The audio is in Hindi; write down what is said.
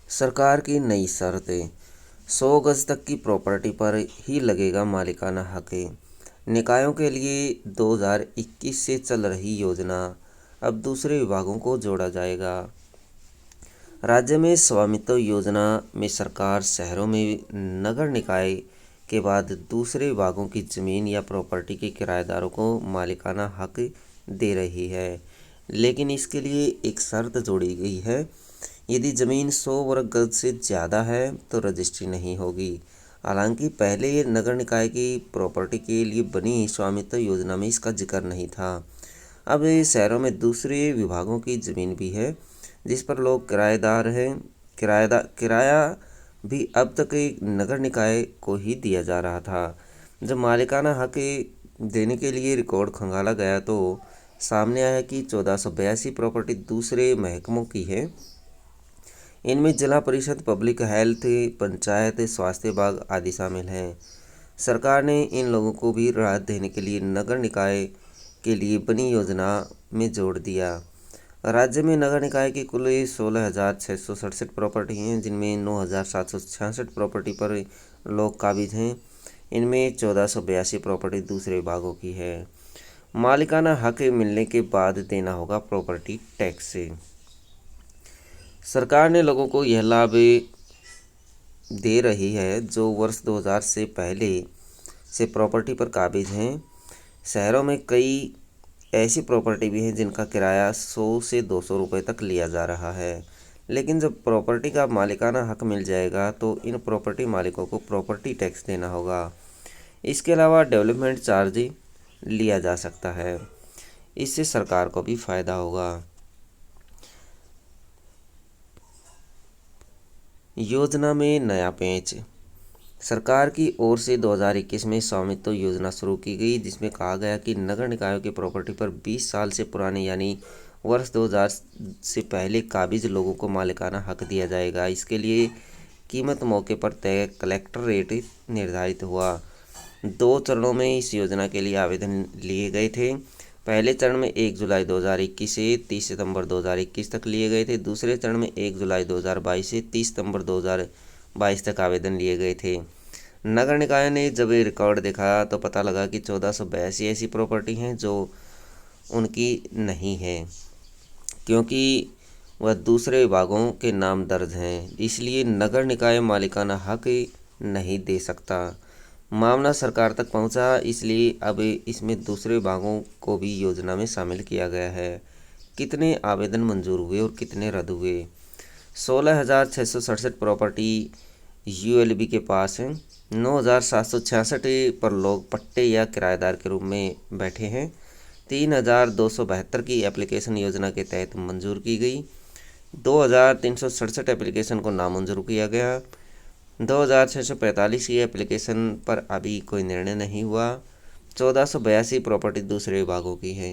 सरकार की नई शर्तें। 100 गज तक की प्रॉपर्टी पर ही लगेगा मालिकाना हक। निकायों के लिए 2021 से चल रही योजना अब दूसरे विभागों को जोड़ा जाएगा। राज्य में स्वामित्व योजना में सरकार शहरों में नगर निकाय के बाद दूसरे विभागों की जमीन या प्रॉपर्टी के किराएदारों को मालिकाना हक दे रही है, लेकिन इसके लिए एक शर्त जोड़ी गई है। यदि जमीन 100 वर्ग गज से ज़्यादा है तो रजिस्ट्री नहीं होगी। हालांकि पहले ये नगर निकाय की प्रॉपर्टी के लिए बनी स्वामित्व योजना में इसका जिक्र नहीं था। अब ये शहरों में दूसरे विभागों की ज़मीन भी है जिस पर लोग किराएदार हैं। किराया भी अब तक एक नगर निकाय को ही दिया जा रहा था। जब मालिकाना हक देने के लिए रिकॉर्ड खंगाला गया तो सामने आया कि 1482 प्रॉपर्टी दूसरे महकमों की है। इनमें जिला परिषद, पब्लिक हेल्थ, पंचायत, स्वास्थ्य विभाग आदि शामिल हैं। सरकार ने इन लोगों को भी राहत देने के लिए नगर निकाय के लिए बनी योजना में जोड़ दिया। राज्य में नगर निकाय की कुल 16,667 प्रॉपर्टी हैं, जिनमें 9,766 प्रॉपर्टी पर लोग काबिज हैं। इनमें 1482 प्रॉपर्टी दूसरे विभागों की है। मालिकाना हक मिलने के बाद देना होगा प्रॉपर्टी टैक्स। सरकार ने लोगों को यह लाभ दे रही है जो वर्ष 2000 से पहले से प्रॉपर्टी पर काबिज हैं। शहरों में कई ऐसी प्रॉपर्टी भी हैं जिनका किराया 100 से 200 रुपये तक लिया जा रहा है, लेकिन जब प्रॉपर्टी का मालिकाना हक मिल जाएगा तो इन प्रॉपर्टी मालिकों को प्रॉपर्टी टैक्स देना होगा। इसके अलावा डेवलपमेंट चार्ज लिया जा सकता है। इससे सरकार को भी फ़ायदा होगा। योजना में नया पेंच। सरकार की ओर से 2021 में स्वामित्व योजना शुरू की गई, जिसमें कहा गया कि नगर निकायों की प्रॉपर्टी पर 20 साल से पुराने यानी वर्ष 2000 से पहले काबिज लोगों को मालिकाना हक दिया जाएगा। इसके लिए कीमत मौके पर तय कलेक्टर रेट निर्धारित हुआ। 2 चरणों में इस योजना के लिए आवेदन लिए गए थे। पहले चरण में 1 जुलाई 2021 से 30 सितंबर 2021 तक लिए गए थे। दूसरे चरण में 1 जुलाई 2022 से 30 सितंबर 2022 तक आवेदन लिए गए थे। नगर निकाय ने जब ये रिकॉर्ड देखा तो पता लगा कि 1482 ऐसी प्रॉपर्टी हैं जो उनकी नहीं है, क्योंकि वह दूसरे विभागों के नाम दर्ज हैं। इसलिए नगर निकाय मालिकाना हक नहीं दे सकता। मामला सरकार तक पहुंचा, इसलिए अब इसमें दूसरे विभागों को भी योजना में शामिल किया गया है। कितने आवेदन मंजूर हुए और कितने रद्द हुए? 16,667 प्रॉपर्टी यूएलबी के पास हैं। 9,766 पर लोग पट्टे या किराएदार के रूप में बैठे हैं। 3,272 की एप्लीकेशन योजना के तहत मंजूर की गई। 2,367 एप्लीकेशन को नामंजूर किया गया। 2,645 की एप्लीकेशन पर अभी कोई निर्णय नहीं हुआ। 1482 प्रॉपर्टी दूसरे विभागों की है।